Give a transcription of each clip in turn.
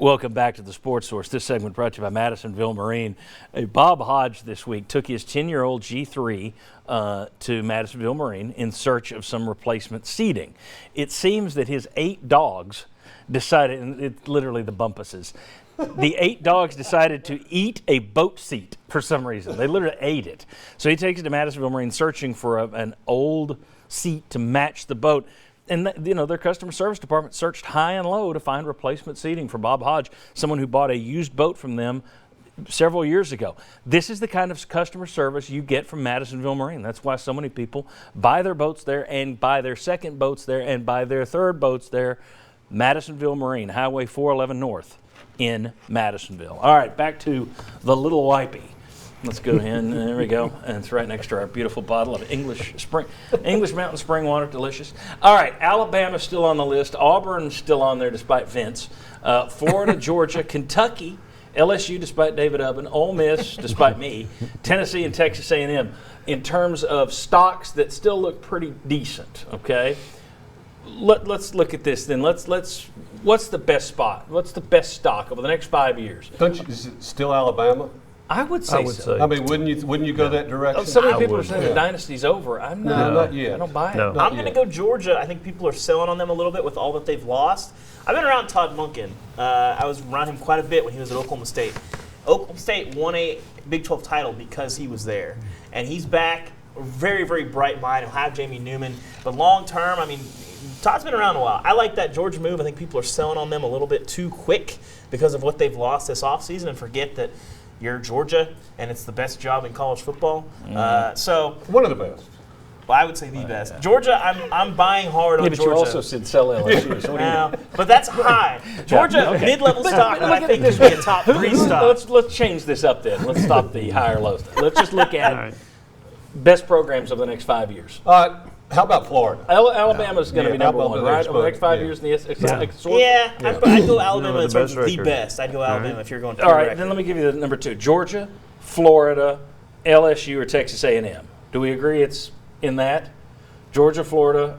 Welcome back to the Sports Source. This segment brought to you by Madisonville Marine. Bob Hodge this week took his 10-year-old G3 to Madisonville Marine in search of some replacement seating. It seems that his 8 dogs decided, and it's literally the bumpuses, the 8 dogs decided to eat a boat seat for some reason. They literally ate it. So he takes it to Madisonville Marine searching for an old seat to match the boat. And, their customer service department searched high and low to find replacement seating for Bob Hodge, someone who bought a used boat from them several years ago. This is the kind of customer service you get from Madisonville Marine. That's why so many people buy their boats there and buy their second boats there and buy their third boats there. Madisonville Marine, Highway 411 North in Madisonville. All right, back to the Little Wipey. Let's go in. There we go. And it's right next to our beautiful bottle of English Mountain Spring Water. Delicious. All right, Alabama's still on the list. Auburn's still on there despite Vince. Florida, Georgia, Kentucky, LSU despite David Ubben, Ole Miss despite me, Tennessee and Texas A&M. In terms of stocks that still look pretty decent, okay? Let's look at this then. What's the best spot? What's the best stock over the next 5 years? Is it still Alabama? I would say so. I mean, wouldn't you go that direction? So many people are saying the dynasty's over. I'm not. Not yet. I don't buy it. No. I'm going to go Georgia. I think people are selling on them a little bit with all that they've lost. I've been around Todd Monken. I was around him quite a bit when he was at Oklahoma State. Oklahoma State won a Big 12 title because he was there. And he's back, a very, very bright mind. He'll have Jamie Newman. But long term, I mean, Todd's been around a while. I like that Georgia move. I think people are selling on them a little bit too quick because of what they've lost this offseason and forget that you're Georgia, and it's the best job in college football. So one of the best. Well, I would say the best. Georgia, I'm buying hard on but Georgia. You also said sell LSU. So no, but that's high. Georgia, mid-level stock, but I think could be a top 3 stock. Let's change this up then. Let's stop the high or low. Let's just look at best programs over the next 5 years. How about Florida? Alabama's going to be number one, right? Over the next 5 years in the SEC. I'd go Alabama in terms of the best. I'd go Alabama if you're going to. All right, then let me give you the number 2. Georgia, Florida, LSU, or Texas A&M. Do we agree it's in that? Georgia, Florida,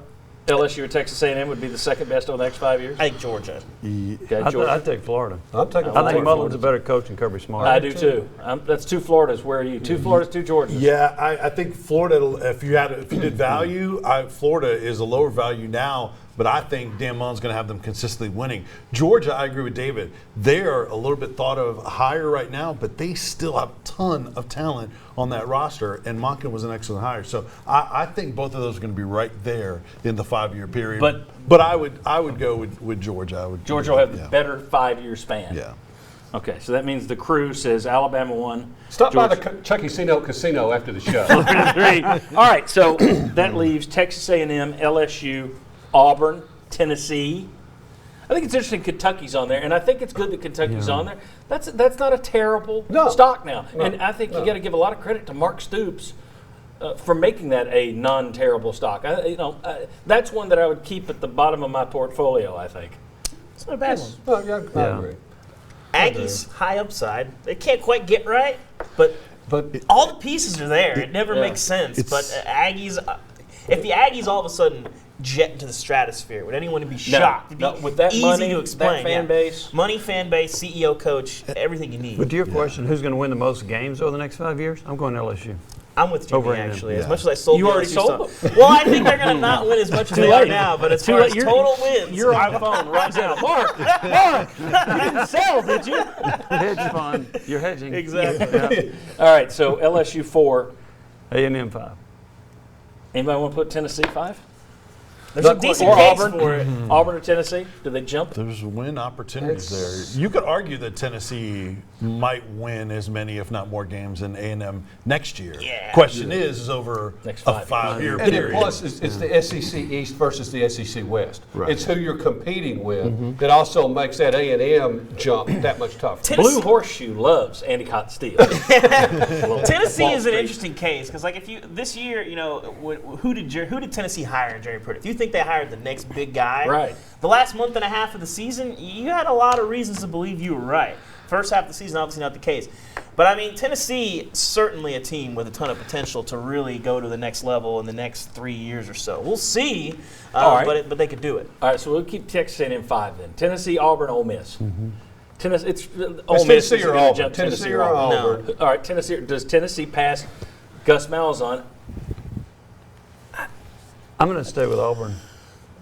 LSU, or Texas A&M would be the second best over the next 5 years? I think Georgia. Okay, Georgia. I'd take Florida. I'm taking I Florida. think Mullen's a better coach than Kirby Smart. I do too. That's 2 Floridas. Where are you? 2 Floridas, 2 Georgias. Yeah, I think Florida. If you did value, Florida is a lower value now. But I think Dan Mullen's going to have them consistently winning. Georgia, I agree with David. They're a little bit thought of higher right now, but they still have a ton of talent on that roster, and Monken was an excellent hire. So I think both of those are going to be right there in the 5-year period. But I would go with Georgia. Georgia will have the better 5-year span. Yeah. Okay, so that means the crew says Alabama 1. Stop by the Chucky Casino after the show. 3. All right, so that leaves Texas A&M, LSU, Auburn, Tennessee. I think it's interesting Kentucky's on there, and I think it's good that Kentucky's on there. That's not a terrible stock now. No, and I think you got to give a lot of credit to Mark Stoops for making that a non-terrible stock. That's one that I would keep at the bottom of my portfolio, I think. It's not a bad one. Oh, I agree. Aggies, high upside. They can't quite get right, but all the pieces are there. It never makes sense. But Aggies, if the Aggies all of a sudden jet into the stratosphere, would anyone be shocked? No, with that easy money, to explain. that fan base. Money, fan base, CEO, coach, everything you need. But to your question, who's going to win the most games over the next 5 years? I'm going LSU. I'm with Jimmy, Over actually. A&M. As much as I sold You already LSU sold stuff. Well, I think they're going to not win as much as they are now, but as far as total wins. You're on the phone right now. Mark, you didn't sell, did you? Hedge fund. You're hedging. Exactly. Yeah. All right, so LSU 4. A&M 5. Anybody want to put Tennessee 5? There's a decent or case Auburn, for it. Auburn or Tennessee? Do they jump? There's win opportunities there. You could argue that Tennessee might win as many, if not more, games than A&M next year. Yeah. Question is over Next a 5 5-year And period. plus, it's the SEC East versus the SEC West. Right. It's who you're competing with that also makes that A&M jump that much tougher. Blue Horseshoe loves Andy Cotton Steel. Tennessee is an interesting case because, like, if you this year, who did Tennessee hire in Jerry Pruitt? If you think they hired the next big guy, Right. The last month and a half of the season, you had a lot of reasons to believe you were right. First half of the season, obviously not the case. But, I mean, Tennessee, certainly a team with a ton of potential to really go to the next level in the next 3 years or so. We'll see, All right. but they could do it. All right, so we'll keep Texas A&M 5 then. Tennessee, Auburn, Ole Miss. Tennessee, it's It's Ole Miss Tennessee is or gonna Auburn. jump Tennessee or Auburn. All right, Tennessee. Does Tennessee pass Gus Malzahn? I'm going to stay with Auburn.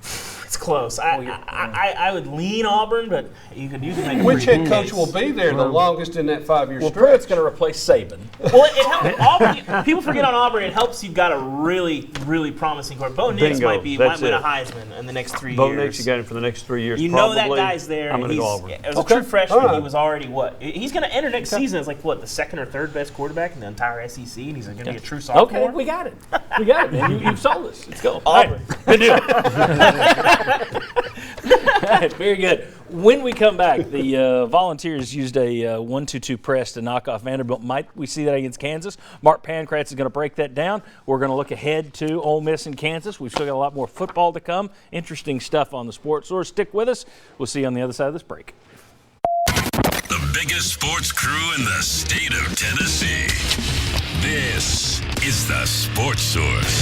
It's close. I would lean Auburn, but you could make a Which pretty head good coach case. will be there the longest in that 5-year Well, stretch? Pruitt's going to replace Saban. Well, it helps. Auburn, people forget on Auburn. It helps you've got a really, really promising court. Bo Nix Bingo. might win That's a it. Heisman in the next 3 Bo years. Nix, you got him for the next 3 years. You know that probably. guy's there. I'm going to He's- go Auburn. As a Okay. true freshman, All right. he was already what? He's going to enter next season as like what, the second or third best quarterback in the entire SEC, and he's going to be a true sophomore. Okay, we got it. We got it, man. You've sold us. Let's go. Auburn. Good deal. All right, very good. When we come back, the Volunteers used a 1-2-2 press to knock off Vanderbilt. Might we see that against Kansas? Mark Pankratz is going to break that down. We're going to look ahead to Ole Miss and Kansas. We've still got a lot more football to come. Interesting stuff on the Sports Source. Stick with us. We'll see you on the other side of this break. The biggest sports crew in the state of Tennessee. This is the Sports Source.